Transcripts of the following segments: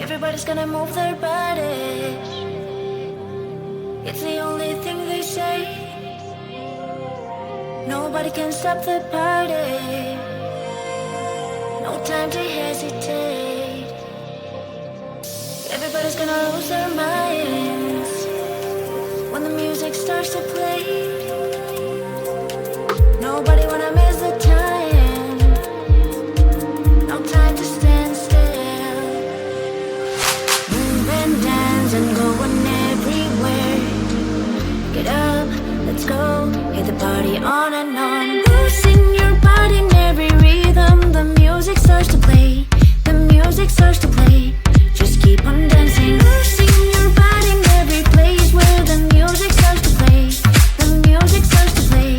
Everybody's gonna move their bodies. It's the only thing they say. Nobody can stop the party. No time to hesitate. Everybody's gonna lose their minds when the music starts to play. Nobody wanna miss the time. No time to stand still. Move and dance and going everywhere. Get up, let's go, hit the party on and on. Losing your body in every rhythm. The music starts to play. The music starts to play. Just keep on dancing. Losing your body in every place where the music starts to play. The music starts to play.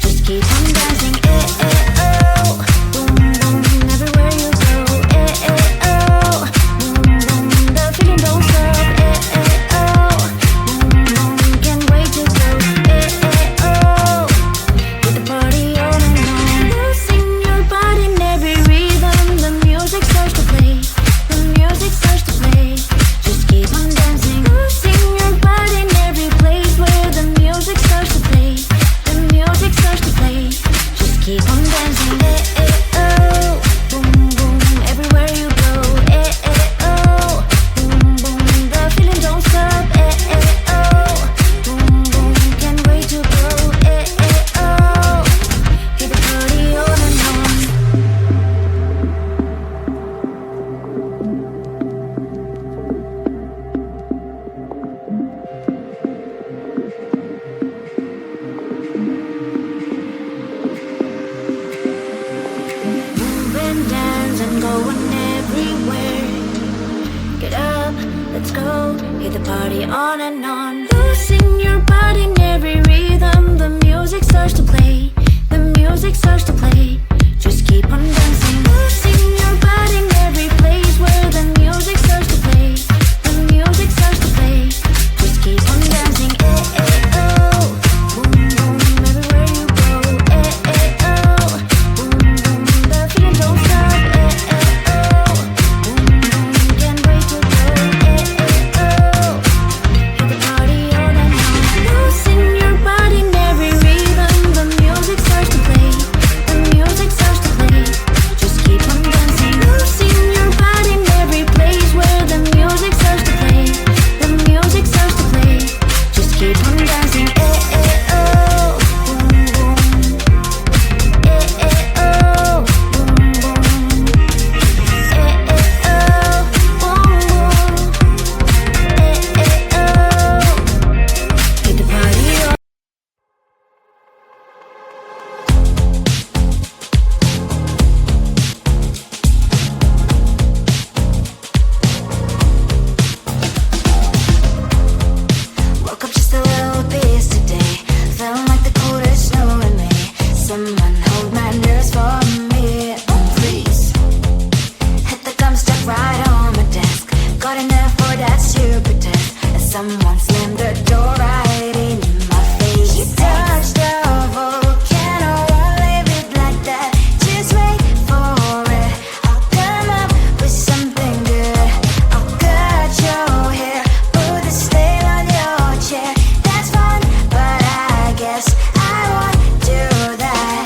Just keep on dancing. Eh, eh, oh. Boom, boom, everywhere you go. Eh, eh, oh. Boom, boom, the feeling don't stop. Eh, eh, oh. Boom, boom, can't wait to go. Eh, eh, oh. Get the party on and on. Losing your body in every rhythm. The music starts to play. The music starts to play. Just keep on dancing. Losing your body in every place where the music starts to play. The music starts to play. Just keep on dancing. Eh, eh, oh. Boom, boom, everywhere you go. Eh, eh, oh. Boom, boom, the feeling don't stop. Eh, eh, oh. Boom, boom, can't wait to go. Eh, eh, oh. Get the party on and on. Move and dance and going everywhere. Get up, let's go, hit the party on and on. Losing your body in every rhythm. The music starts to play. The music starts to play. Just keep on dancing. Losing your body in every place where the music starts to play. The music starts to play. Just keep on dancing. Eh, eh, oh. Boom, boom, everywhere you go. Eh, eh, oh. Boom, boom, the feeling don't stop. Eh, eh, oh. Boom, boom, can't wait to go. Eh, eh, oh. Hit the party on and on. Losing your body in every rhythm. The music starts to play. The music starts to play. Just keep on dancing. Losing your body in every place where the music starts to play. The music starts to play. Just keep on dancing. Eh, eh, oh. Boom, boom. Eh, eh, oh. Boom, boom. Eh, eh, oh. Boom, boom. Eh, eh, oh. Hit the party on. Woke up just a little pissed today. Felt like the coldest snow in me. Someone hold my nerves for me, oh please. Hit the gum stuck right on my desk. Got enough for that stupid test. And someone slammed the door right in my face. You touched the volcano, won't leave it like that. Just wait for it. I'll come up with something good. I'll cut your hair, put the stain on your chair. That's fun, but I guess I won't do that.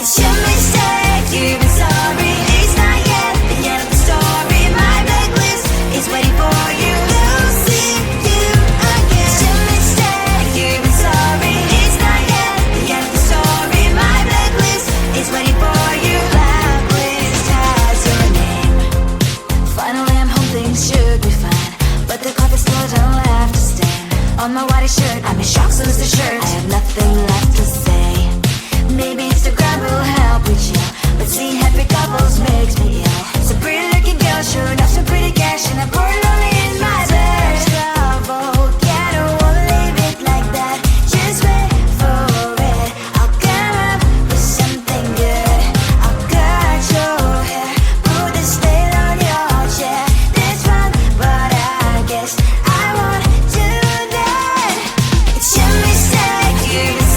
It's your mistake, you've been sorry. It's not yet the end of the story. My blacklist is waiting for you. Losing you again. It's your mistake, you've been sorry. It's not yet the end of the story. My blacklist is waiting for you. Blacklist has your name. Finally, I'm home, things should be fine. But the coffee still don't have to stand. On my white shirt, I'm in shock, so lose the shirt. I have nothing left to say. Maybe Instagram will help with you, but seeing happy couples makes me ill. So pretty looking girl, sure enough, some pretty cash, and I'm pouring lonely in my bed. Volcano, won't leave it like that. Just wait for it. I'll come up with something good. I'll cut your hair, put the stain on your chair. That's fun, but I guess I won't do that. It's your mistake, you've been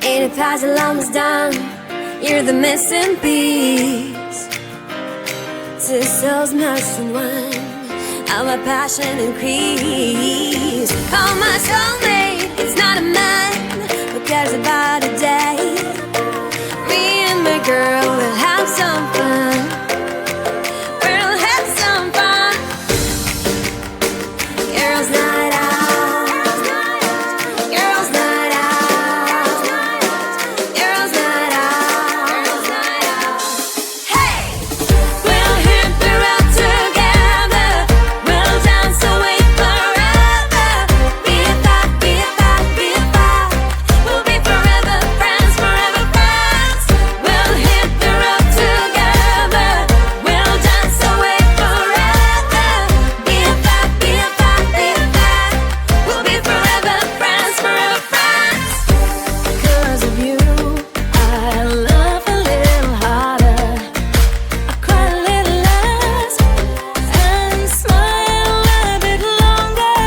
80 pies almost done. You're the missing piece. Sisters, nuts and wine, how my passion increase. Call my soulmate, it's not a man who cares about a day. Me and my girl will have some fun. We'll have some fun. Girls' night out. Girls' night out. Girls' night out. Hey! We'll hit the road together. We'll dance away forever. BFF, BFF, BFF. We'll be forever friends, forever friends. We'll hit the road together. We'll dance away forever. BFF, BFF, BFF. We'll be forever friends, forever friends. Because of you, I love a little harder. I cry a little less and smile a bit longer.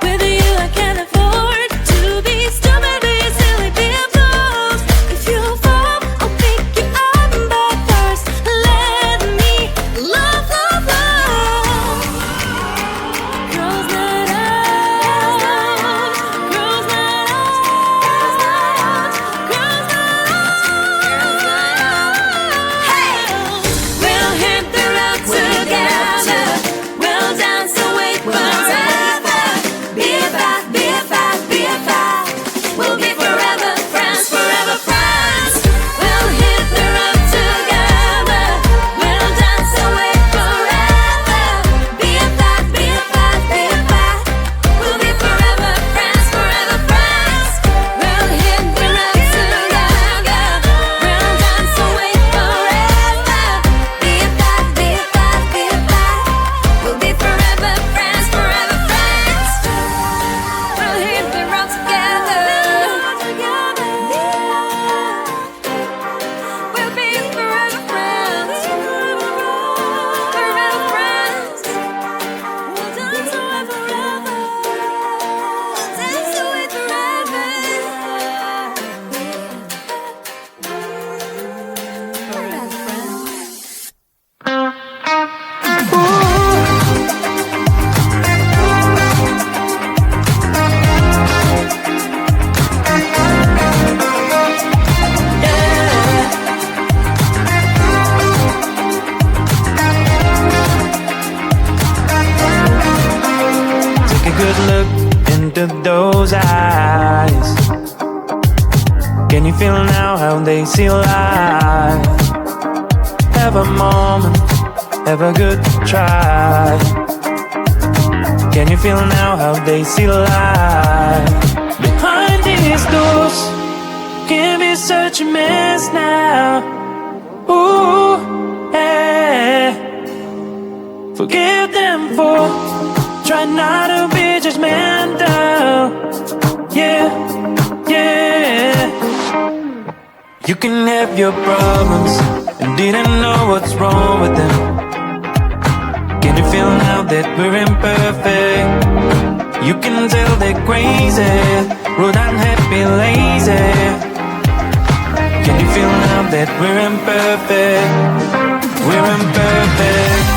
With you, I can't afford to be stupid, be silly, be a fool. If you fall, I'll pick you up, but first, let me love, love, love. Girls' night out. Girls' night out. Girls' night out. Hey! We'll hit the road together. We'll dance away forever. BFF, BFF, BFF. We'll be forever friends, forever friends. We'll hit the road together. We'll dance away forever. BFF, BFF, BFF. We'll be forever friends, forever friends. We'll hit the road together. We'll dance away forever. BFF, BFF, BFF. We'll be forever friends, forever friends. We'll hit the road together. We'll be forever friends, forever friends. We'll dance away forever. Dance away forever. Forever friends. Take a good look into those eyes. Can you feel now how they see life? Have a moment, have a good try. Can you feel now how they see life? Behind these doors can be such a mess now. Ooh, yeah. Forgive them for try not to be judgmental. Yeah, yeah. You can have your problems and didn't know what's wrong with them. Can you feel now that we're imperfect? You can tell they're crazy, rude, unhappy, lazy. Can you feel now that we're imperfect? We're imperfect.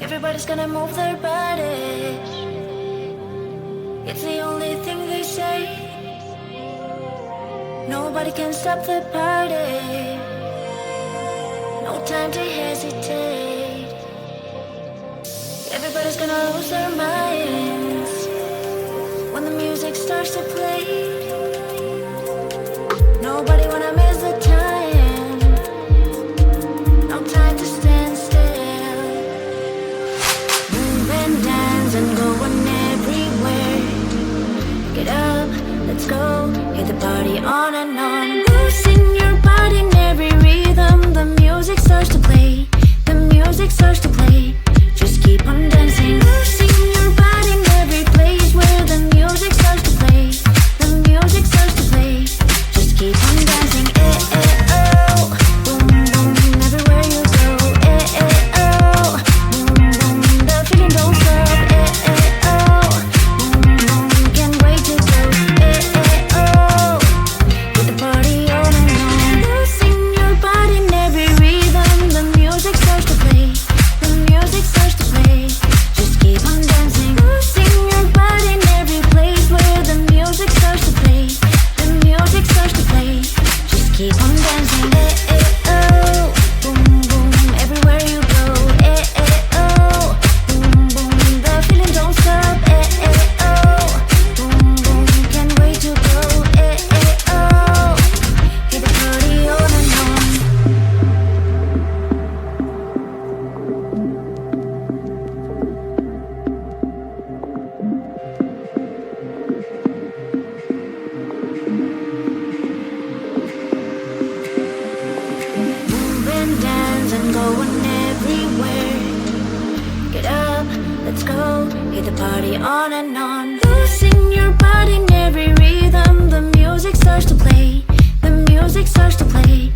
Everybody's gonna move their body. It's the only thing they say. Nobody can stop the party. No time to hesitate. Everybody's gonna lose their minds when the music starts to play. Nobody wanna miss the time. No time to stand still. Move and dance and going everywhere. Get up, let's go, hit the party on and on. Losing your body in every rhythm. The music starts to play. The music starts to play. Just keep on dancing. Losing your body in every place where the music starts to play. The music starts to play. Just keep on dancing. Eh, eh, oh. Boom, boom, everywhere you go. Eh, eh, oh. Boom, boom, the feeling don't stop. Eh, eh, oh. Boom, boom, can't wait to go. Eh, eh, oh. Get the party on and on. Losing your body in every rhythm. The music starts to play. The music starts to play. Just keep on dancing. Losing your body in every place where the music starts to play. The music starts to play. Just keep on dancing. Eh, eh, oh. Boom, boom, everywhere you go. Eh, eh, oh. Boom, boom, the feeling don't stop. Eh, eh, oh. Boom, boom, can't wait to go. Eh, eh, oh. Get the party on and on. Move and dance and going everywhere. Get up, let's go, hit the party on and on. Losing your body in every rhythm. The music starts to play. The music starts to play.